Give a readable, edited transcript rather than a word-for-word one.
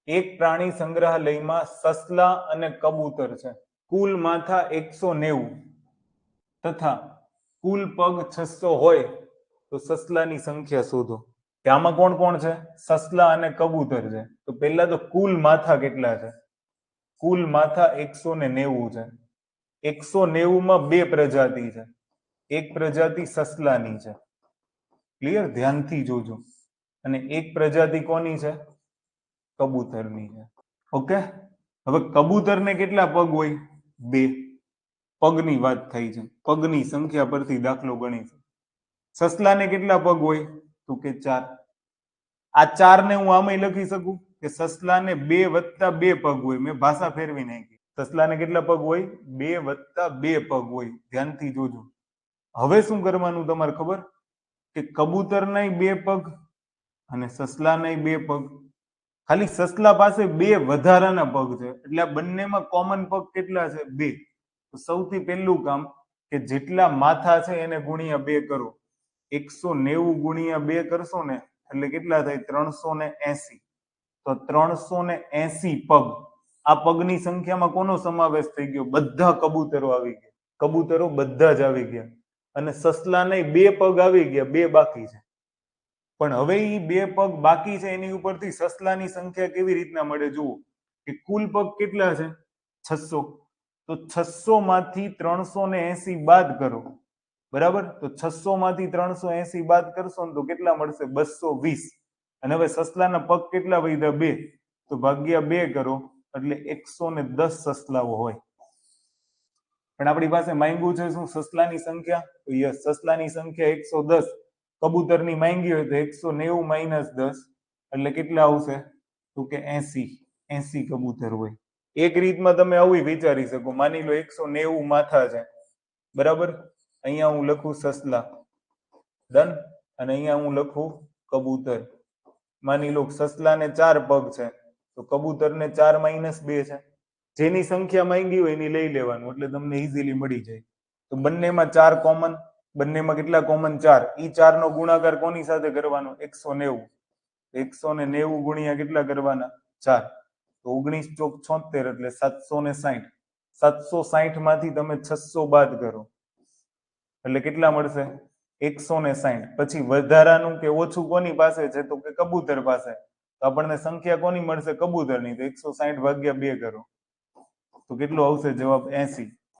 એક પ્રાણી સંગ્રહાલયમાં સસલા અને કબૂતર છે. કુલ માથા 190 તથા કુલ પગ 600 હોય તો સસલાની સંખ્યા શોધો. કે આમાં કોણ કોણ છે? સસલા અને કબૂતર છે. તો પહેલા તો કુલ માથા કેટલા છે? કુલ માથા 190 છે. 190 માં બે પ્રજાતિ છે. એક પ્રજાતિ સસલાની છે. ક્લિયર? ધ્યાનથી જોજો. અને એક પ્રજાતિ કોની છે? કબૂતરની છે. ઓકે. હવે કબૂતરને કેટલા પગ હોય? બે. પગની વાત થઈ છે. પગની સંખ્યા પરથી દાખલો ગણી છે. સસલાને કેટલા પગ હોય? તો કે 4. આ 4 ને હું આમાંય લખી શકું કે સસલાને 2 વત્તા 2 પગ હોય. મેં ભાષા ફેરવી નાખી. સસલાને કેટલા પગ હોય? 2 વત્તા 2 પગ હોય. ધ્યાનથી જોજો. હવે શું કરવાનું તમારે ખબર? કે કબૂતરના 2 પગ અને સસલાના 2 પગ. ખાલી સસલા પાસે 2 વધારાના પગ છે. એટલે આ બંનેમાં કોમન પગ કેટલા છે? 2. તો સૌથી પહેલું કામ કે જેટલા માથા છે એને ગુણ્યા 2 કરો. 190 ગુણ્યા 2 કરશો ને એટલે કેટલા થાય? 380. તો 380 પગ. આ પગની સંખ્યામાં કોનો સમાવેશ થઈ ગયો? બધા કબૂતરો આવી ગયા. કબૂતરો બધા જ આવી ગયા. અને સસલાને 2 પગ આવી ગયા, 2 બાકી છે. પણ હવે એ 2 પગ બાકી છે એની ઉપરથી સસલાની સંખ્યા કેવી રીતના મળે? જુઓ કે કુલ પગ કેટલા છે? 600. તો 600 માંથી 380 બાદ કરો. બરાબર? તો 600 માંથી 380 બાદ કરશો ને તો કેટલા મળશે? 220. અને હવે સસલાના પગ કેટલા વધ્યા? 2. તો ભાગ્યા 2 કરો એટલે 110 સસલાઓ હોય. પણ આપણી પાસે માંગ્યું છે શું? સસલાની સંખ્યા. તો યસ, સસલાની સંખ્યા 110. કબૂતરની માંગી હોય તો 190 માઇનસ 10 એટલે કેટલા આવશે? તો કે 80 કબૂતર હોય. એક રીતમાં તમે આવું વિચારી શકો. માની લો 190 માથા છે. બરાબર? અહીંયા હું લખું સસલા. ડન. અને અહીંયા હું લખું કબૂતર. માની લો સસલાને 4 પગ છે તો કબૂતરને 4 માઇનસ 2 છે. જેની સંખ્યા માંગી હોય એની લઈ લેવાનું એટલે તમને ઈઝીલી મળી જાય. તો બંનેમાં 4 કોમન. બંનેમાં કેટલા કોમન? 4. ઈ 4 નો ગુણાકાર કોની સાથે કરવાનો? 190. 190 ગુણ્યા કેટલા કરવાના? 4. તો 19 ચોક 76 એટલે 760. 760 માંથી તમે 600 બાદ કરો એટલે કેટલા મળશે? 160. પછી વધારાનું કે ઓછું કોની પાસે છે? તો કે કબૂતર પાસે. તો આપણને સંખ્યા કોની મળશે? કબૂતરની. તો 160 ભાગ્યા 2 કરો તો કેટલો આવશે જવાબ? 80.